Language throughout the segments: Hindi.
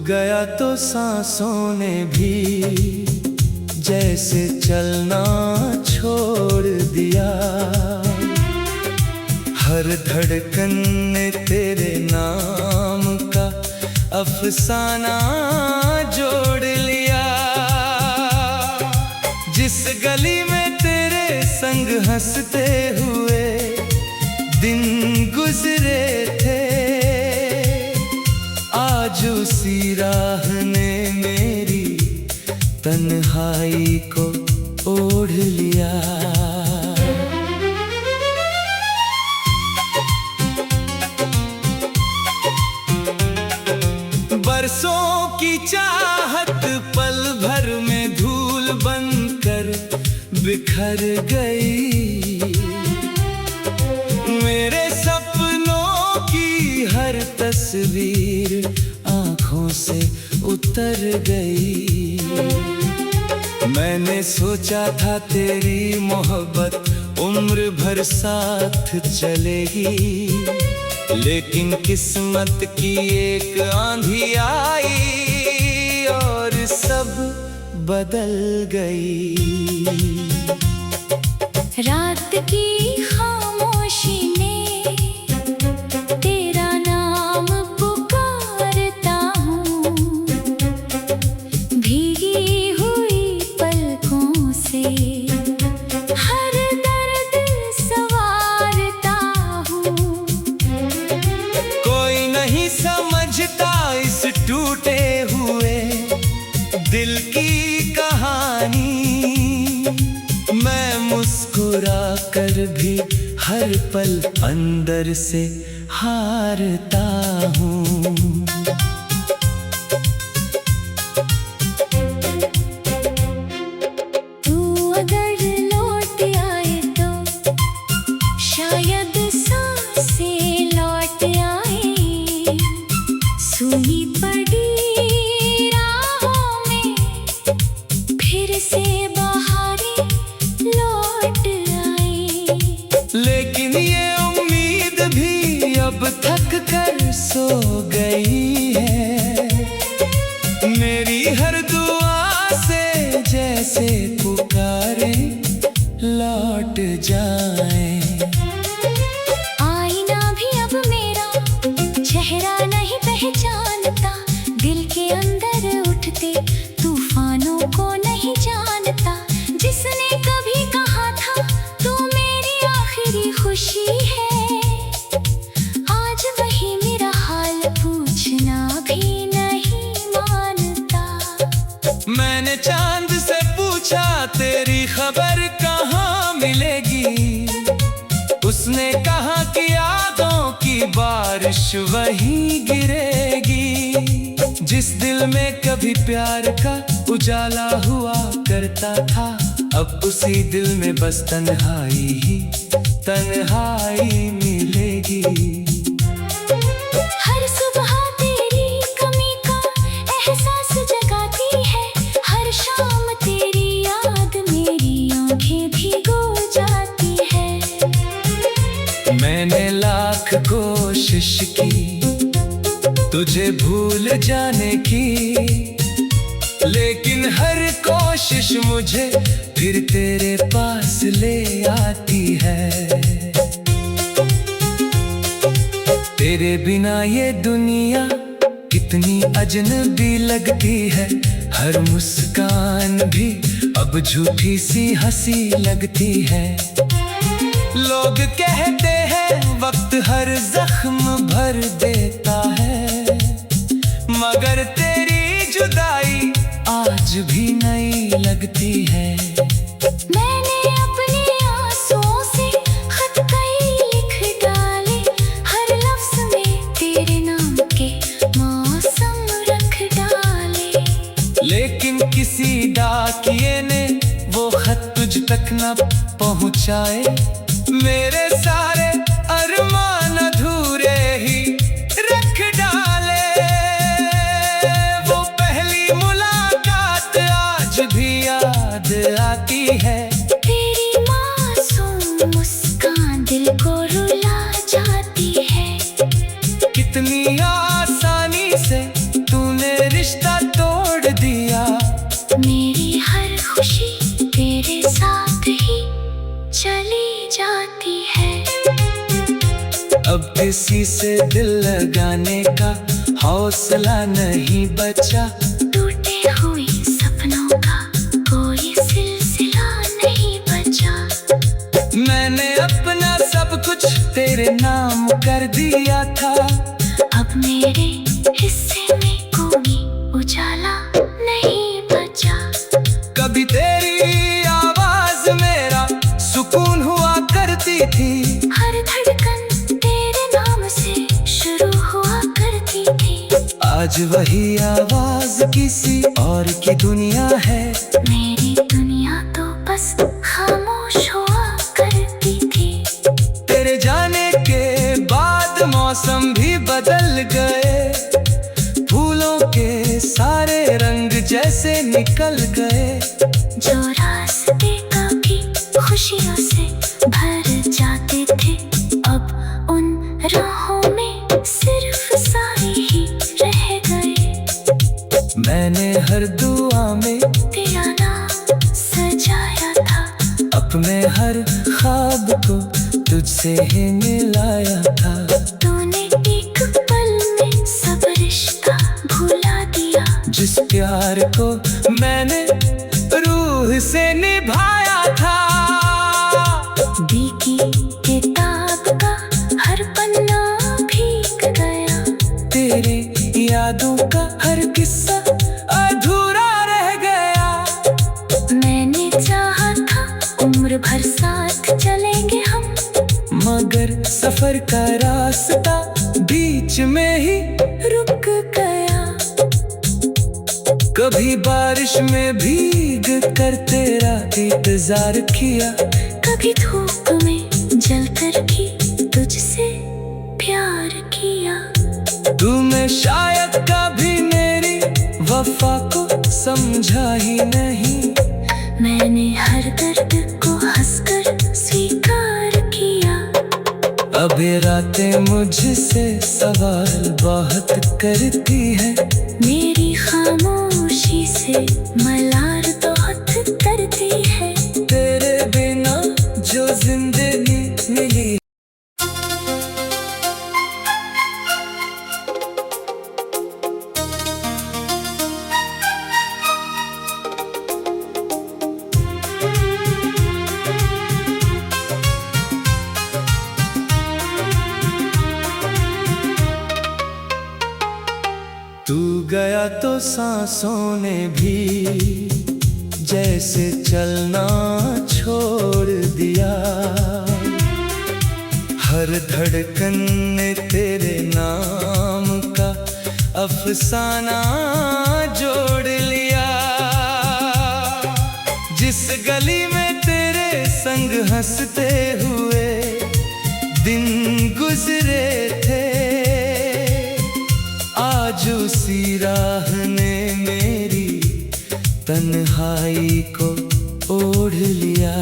गया तो सांसों ने भी जैसे चलना छोड़ दिया। हर धड़कन ने तेरे नाम का अफसाना जोड़ लिया। जिस गली में तेरे संग हंसते हुए दिन गुजरे थे, आज उसी राह ने मेरी तन्हाई को ओढ़ लिया। बरसों की चाहत पल भर में धूल बनकर बिखर गई। मेरे सपनों की हर तस्वीर आँखों से उतर गई। मैंने सोचा था तेरी मोहब्बत उम्र भर साथ चलेगी, लेकिन किस्मत की एक आंधी आई और सब बदल गई। रात की खामोशी ने तेरा नाम पुकारता हूँ। भीगी हुई पलकों से हर दर्द संवारता हूँ। कोई नहीं समझता इस टूटे हुए दिल की कहानी। मैं मुस्कुरा कर भी हर पल अंदर से हारता हूँ। तू अगर लौट आए तो शायद सांसें लौट आए। सूनी पड़ी राहों में फिर से बहारें लौट आए। लेकिन ये उम्मीद भी अब थक कर सो गई है। मेरी हर दुआ से जैसे पुकारे लौट जाए। आईना भी अब मेरा चेहरा नहीं पहचानता। दिल के अंदर उठते तूफानों को नहीं जानता। जिसने कभी कहा था तू मेरी आखिरी खुशी है, आज वही मेरा हाल पूछना भी नहीं मानता। मैंने चांद से पूछा तेरी खबर कहाँ मिलेगी। उसने कहा कि यादों की बारिश वहीं गिरेगी। जिस दिल में कभी प्यार का उजाला हुआ करता था, अब उसी दिल में बस तन्हाई ही तन्हाई मिलेगी। हर सुबह तेरी कमी का एहसास जगाती है। हर शाम तेरी याद मेरी आंखें भिगो जाती है। मैंने लाख कोशिश की तुझे भूल जाने की, लेकिन हर कोशिश मुझे फिर तेरे पास ले आती है। तेरे बिना ये दुनिया कितनी अजनबी लगती है। हर मुस्कान भी अब झूठी सी हंसी लगती है। लोग कहते हैं वक्त हर जख्म भर देता है, मगर तेरी जुदाई आज भी नई लगती है। मैंने अपने आंसुओं से खत कई लिख डाले। हर लफ्ज में तेरे नाम के मौसम रख डाले। लेकिन किसी डाकिये ने वो खत तुझ तक न पहुँचाए। मेरे सारे अरमान अधूरे ही रख डाले। वो पहली मुलाकात आज भी याद आती है। तेरी मासूम मुस्कान दिल को रुला जाती है। कितनी आसानी से तूने अब किसी से दिल लगाने का हौसला नहीं बचा। टूटे हुए सपनों का कोई सिलसिला नहीं बचा। मैंने अपना सब कुछ तेरे नाम कर दिया था। अब मेरे हिस्से में कोई उजाला नहीं बचा। कभी तेरी आवाज मेरा सुकून हुआ करती थी। हर धड़कन तेरे नाम से शुरू हुआ करती थी। आज वही आवाज किसी और की दुनिया है। मेरी दुनिया तो बस खामोश हुआ करती थी। तेरे जाने के बाद मौसम भी बदल गए। फूलों के सारे रंग जैसे निकल गए। जो रास्ते कभी खुशियों से भर जाते थे, अब उन राहों में सिर्फ साए ही रह गए। मैंने हर दुआ में तेरा नाम सजाया था। अपने हर ख्वाब को तुझसे ही मिलाया था। तूने एक पल में सब रिश्ता भुला दिया। जिस प्यार को मैंने रूह से निभाया था। भीगी किताब का हर पन्ना भीग गया। तेरे यादों का हर किस्सा अधूरा रह गया। मैंने चाहा था उम्र भर साथ चलेंगे हम, मगर सफर का रास्ता बीच में ही रुक गया। कभी बारिश में भीग कर तेरा इंतजार किया। कभी धूप में जलकर भी तुझसे प्यार किया। तूने शायद कभी मेरी वफा को समझा ही नहीं। मैंने हर दर्द को हंसकर स्वीकार किया। अब ये रातें मुझसे सवाल बहुत करती है। मेरी खामोशी से मलार बहुत करती है। तेरे बिना जो जिंदगी मिली। तू गया तो सांसों ने भी जैसे चलना छोड़ दिया। हर धड़कन ने तेरे नाम का अफसाना जोड़ लिया। जिस गली में तेरे संग हंसते हुए दिन गुजरे थे, आज उसी राह ने मेरी तन्हाई को ओढ़ लिया।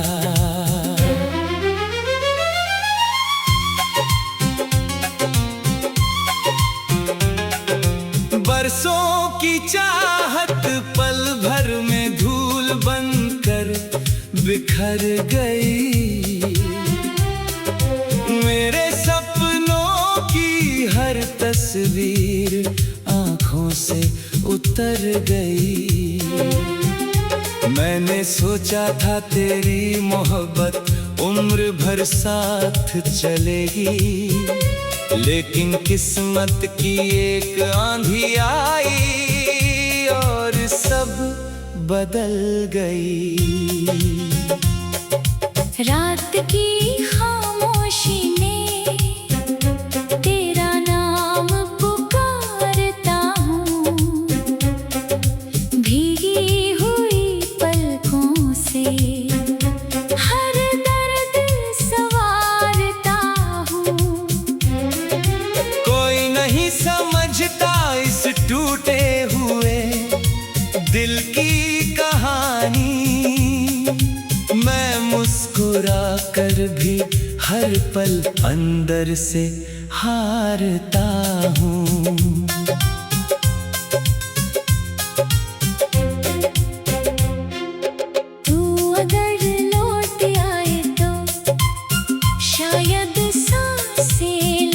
बरसों की चाहत पल भर में धूल बनकर बिखर गई। मेरे सपनों की हर तस्वीर आँखों से उतर गई। मैंने सोचा था तेरी मोहब्बत उम्र भर साथ चलेगी, लेकिन किस्मत की एक आंधी आई और सब बदल गई। रात की खामोशी ने तेरा नाम पुकारता हूँ। भीगी हुई पलकों से हर दर्द संवारता हूँ। कोई नहीं समझता इस टूटे हुए दिल की कहानी। मैं मुस्कुरा कर भी हर पल अंदर से हारता हूँ। तू अगर लौट आए तो शायद सांसें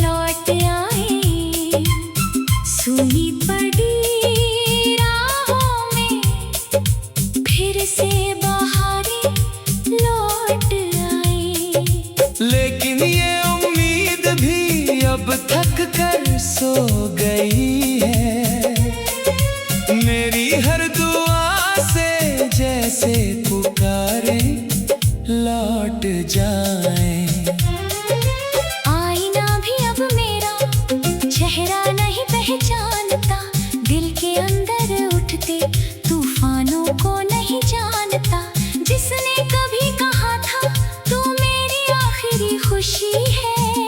है।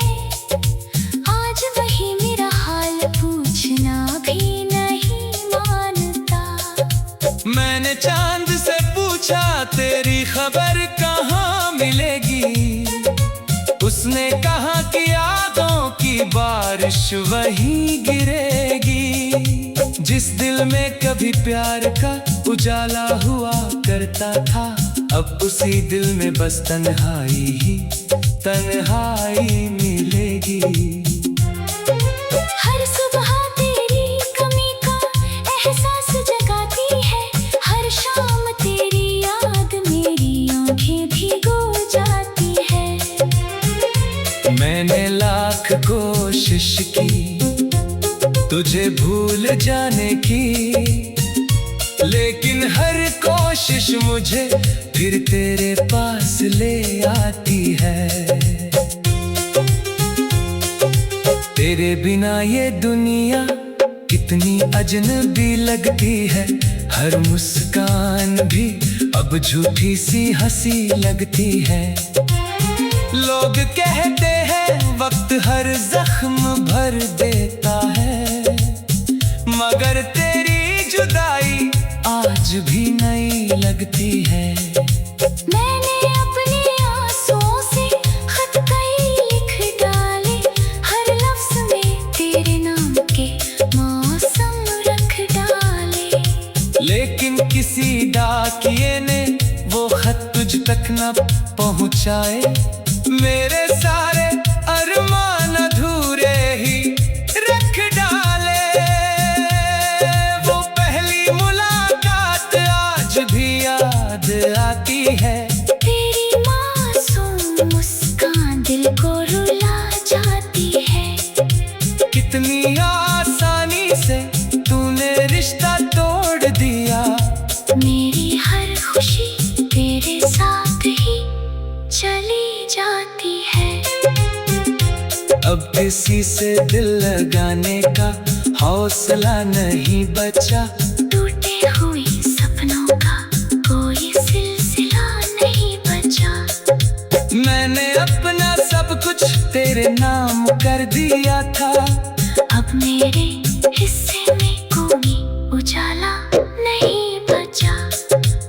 आज वही मेरा हाल पूछना भी नहीं मानता। मैंने चांद से पूछा तेरी खबर कहाँ मिलेगी। उसने कहा कि यादों की बारिश वहीं गिरेगी। जिस दिल में कभी प्यार का उजाला हुआ करता था, अब उसी दिल में बस तन्हाई ही तन्हाई मिलेगी। हर सुबह तेरी कमी का एहसास जगाती है। हर शाम तेरी याद मेरी आंखें भिगो जाती है। मैंने लाख कोशिश की तुझे भूल जाने की, लेकिन हर कोशिश मुझे फिर तेरे पास ले आती है। तेरे बिना ये दुनिया कितनी अजनबी लगती है। हर मुस्कान भी अब झूठी सी हंसी लगती है। लोग कहते हैं वक्त हर जख्म भर देता है, मगर तेरी जुदाई आज भी नई लगती है। मैंने अपने आंसुओं से खत कई लिख डाले। हर लफ्ज में तेरे नाम के मौसम रख डाले। लेकिन किसी डाकिये ने वो खत तुझ तक न पहुँचाए। मेरे सारे अरमान अधूरे ही रख डाले। वो पहली मुलाकात आज भी याद आती है। तेरी मासूम मुस्कान दिल को रुला जाती है। कितनी आसानी से तूने रिश्ता तोड़ दिया। मेरी हर खुशी तेरे साथ ही चली जाती है। अब किसी से दिल लगाने का हौसला नहीं बचा। टूटे हुए सपनों का कोई सिलसिला नहीं बचा। मैंने अपना सब कुछ तेरे नाम कर दिया था। अब मेरे हिस्से में कोई उजाला नहीं बचा।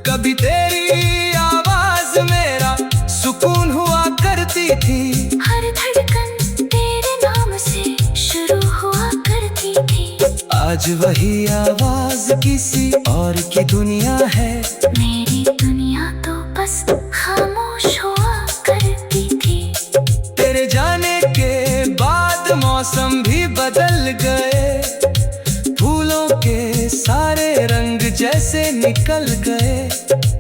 कभी तेरी आवाज मेरा सुकून हुआ करती थी। हर धड़कन तेरे नाम से शुरू हुआ करती थी। आज वही आवाज किसी और की दुनिया है। मेरी दुनिया तो बस खामोश हुआ करती थी। तेरे जाने के बाद मौसम भी बदल गए। फूलों के सारे रंग जैसे निकल गए।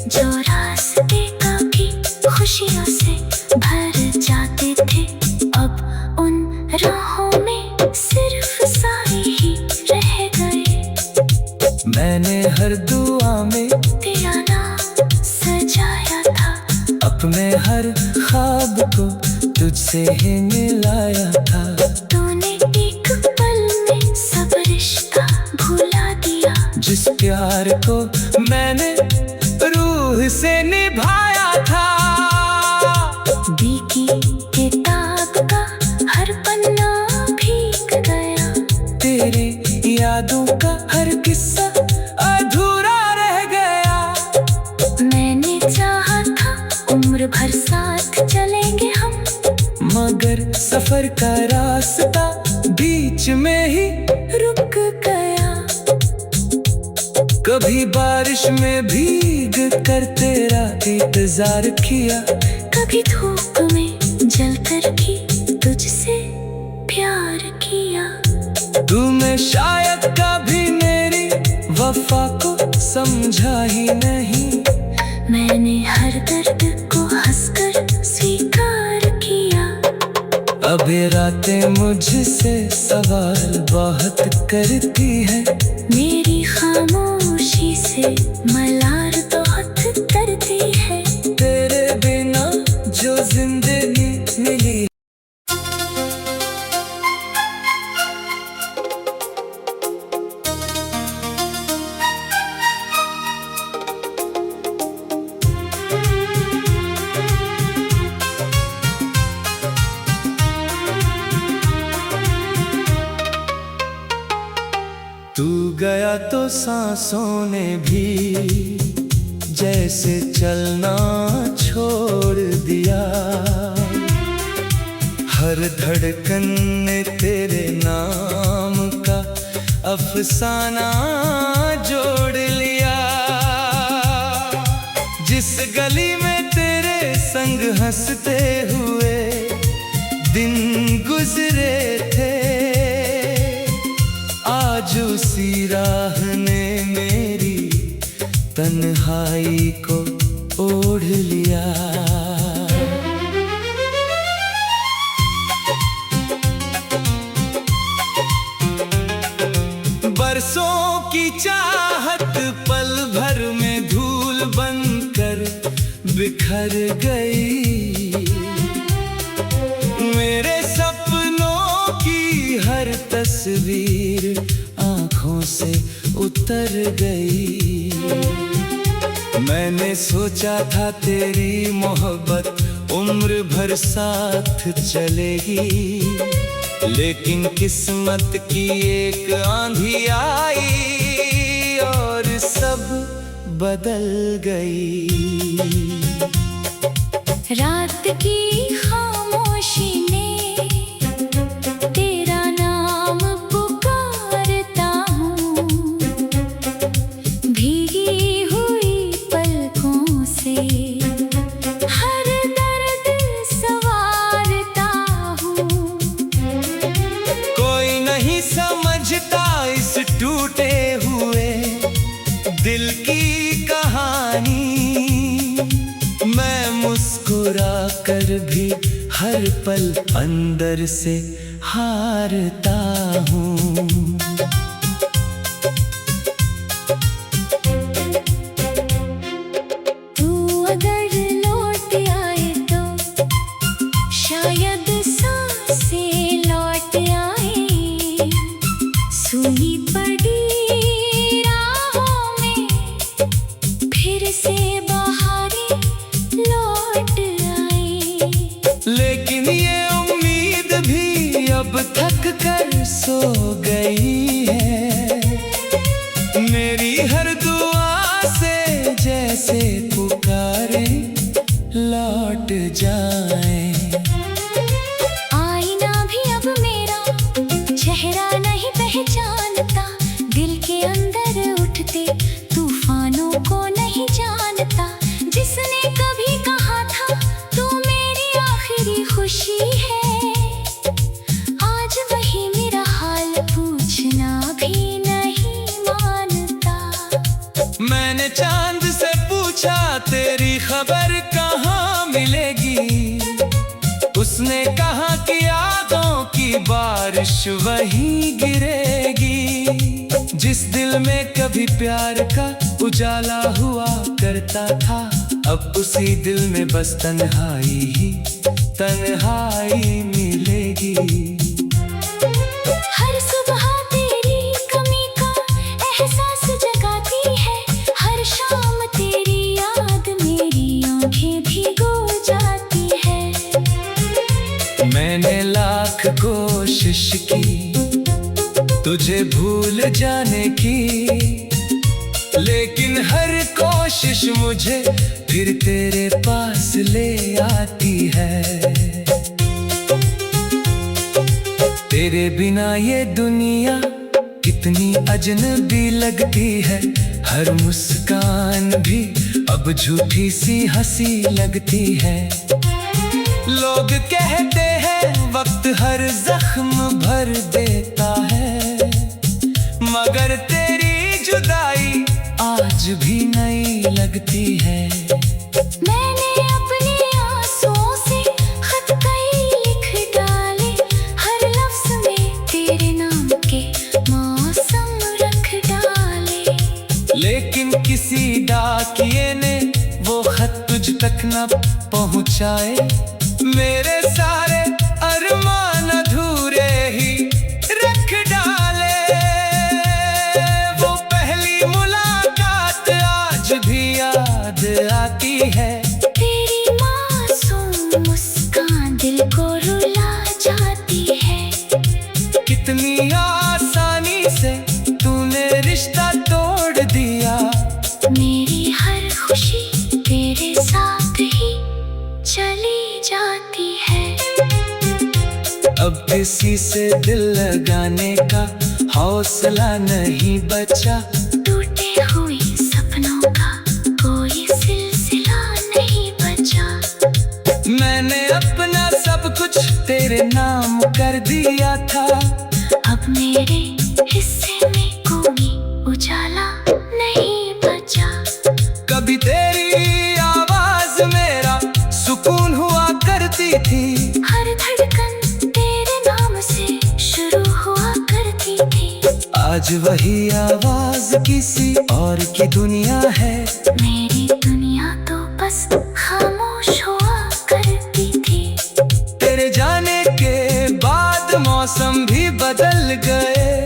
जो रास्ते कभी खुशियों से भर जाते थे, अब उन राहों में सिर्फ साए ही रह गए। मैंने हर दुआ में तेरा नाम सजाया था। अपने हर ख्वाब को तुझसे ही मिलाया था। तूने एक पल में सब रिश्ता भुला दिया। जिस प्यार को मैंने रूह से निभाया था। बीती किताब का हर पन्ना भीग गया। तेरी यादों का हर किस्सा अधूरा रह गया। मैंने चाहा था उम्र भर साथ चलेंगे हम, मगर सफर का रास्ता बीच में ही रुक गया। कभी बारिश में भीग कर तेरा इंतजार किया। कभी धूप में जलकर भी तुझसे प्यार किया। तूने शायद कभी मेरी वफा को समझा ही नहीं। मैंने हर दर्द को हंसकर स्वीकार किया। अब ये रातें मुझसे सवाल बहुत करती है। मेरी खामोशी से मलार बहुत करती है। तेरे बिना जो जिंदगी मिली। गया तो सांसों ने भी जैसे चलना छोड़ दिया। हर धड़कन ने तेरे नाम का अफसाना जोड़ लिया। जिस गली में तेरे संग हंसते हुए दिन गुजरे थे, आज उसी राह ने मेरी तन्हाई को ओढ़ लिया। बरसों की चाहत पल भर में धूल बनकर बिखर गई। मेरे सपनों की हर तस्वीर आंखों से उतर गई। मैंने सोचा था तेरी मोहब्बत उम्र भर साथ चलेगी, लेकिन किस्मत की एक आंधी आई और सब बदल गई। रात की खामोशी ने तेरा नाम पुकारता हूँ। भीगी हुई पलकों से हर दर्द संवारता हूँ। कोई नहीं समझता इस टूटे हुए दिल की कहानी। मैं मुस्कुरा कर भी हर पल अंदर से हारता हूँ। तू अगर लौट आए तो शायद सांसें लौट आए। सूनी पड़ी राहों में फिर से बहारें लौट आए। लेकिन ये उम्मीद भी अब थक कर सो गई है। मेरी हर दुआ से जैसे पुकारे लौट जाए। आईना भी अब मेरा चेहरा नहीं पहचानता। दिल के अंदर उठते तूफानों को नहीं जानता। जिसने कभी कहा था तू मेरी आखिरी खुशी है, आज वही मेरा हाल पूछना भी नहीं मानता। मैंने चांद से पूछा तेरी खबर कहाँ मिलेगी। उसने कहा कि यादों की बारिश वहीं गिरेगी। जिस दिल में कभी प्यार का उजाला हुआ करता था, अब उसी दिल में बस तन्हाई ही तन्हाई मिलेगी। हर सुबह तेरी कमी का एहसास जगाती है। हर शाम तेरी याद मेरी आंखें भिगो जाती है। मैंने लाख कोशिश की तुझे भूल जाने की, लेकिन हर कोशिश मुझे फिर तेरे पास ले आती है। तेरे बिना ये दुनिया कितनी अजनबी लगती है। हर मुस्कान भी अब झूठी सी हंसी लगती है। लोग कहते हैं वक्त हर जख्म भर देता है, मगर तेरी जुदाई आज भी नई लगती है। मैंने अपने आंसुओं से खत कई लिख डाले। हर लफ्ज में तेरे नाम के मौसम रख डाले। लेकिन किसी डाकिए ने वो खत तुझ तक न पहुँचाए। मेरे सारे अरमान अधूरे ही रख डाले। वो पहली मुलाकात आज भी याद आती है। तेरी मासूम मुस्कान दिल को रुला जाती है। कितनी आसानी से तूने रिश्ते अब किसी से दिल लगाने का हौसला नहीं बचा। टूटे हुए सपनों का कोई सिलसिला नहीं बचा। मैंने अपना सब कुछ तेरे नाम कर दिया था। अब मेरे हिस्से में कोई उजाला नहीं बचा। कभी तेरी आवाज मेरा सुकून हुआ करती थी। हर धड़कन तेरे नाम से शुरू हुआ करती थी। आज वही आवाज किसी और की दुनिया है। मेरी दुनिया तो बस खामोश हुआ करती थी। तेरे जाने के बाद मौसम भी बदल गए।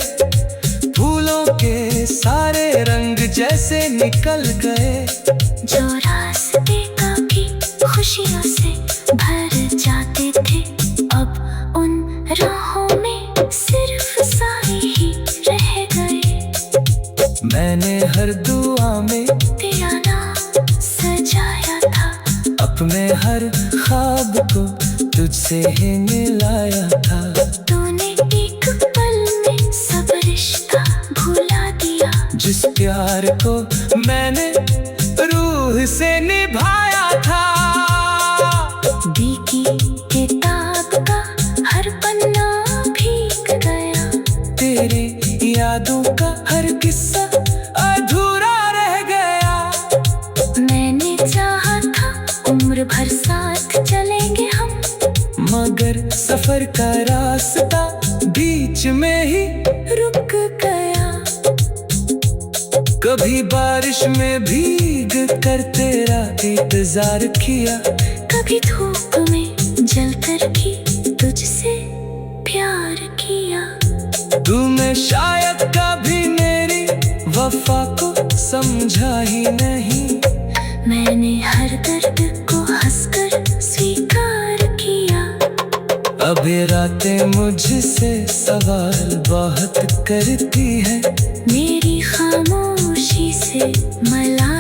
फूलों के सारे रंग जैसे निकल गए। जो रास्ते कभी खुशियों से भर जाते थे, अब उन राहों में सिर्फ साए ही रह गए। मैंने हर दुआ में तेरा नाम सजाया था। अपने हर ख्वाब को तुझसे ही मिलाया था। तूने एक पल में सब रिश्ता भुला दिया। जिस प्यार को मैंने रूह से निभाया था। भीगी किताब का हर पन्ना भीग गया। तेरी यादों का हर किस्सा अधूरा रह गया। मैंने चाहा था उम्र भर साथ चलेंगे हम, मगर सफर का रास्ता बीच में ही रुक गया। कभी बारिश में भीग कर तेरा इंतजार किया। कभी धूप में जलकर भी तुझसे प्यार किया। तूने शायद कभी मेरी वफा को समझा ही नहीं। मैंने हर दर्द को हंसकर स्वीकार किया। अब ये रातें मुझसे सवाल बहुत करती है। मेरी खामोशी से मला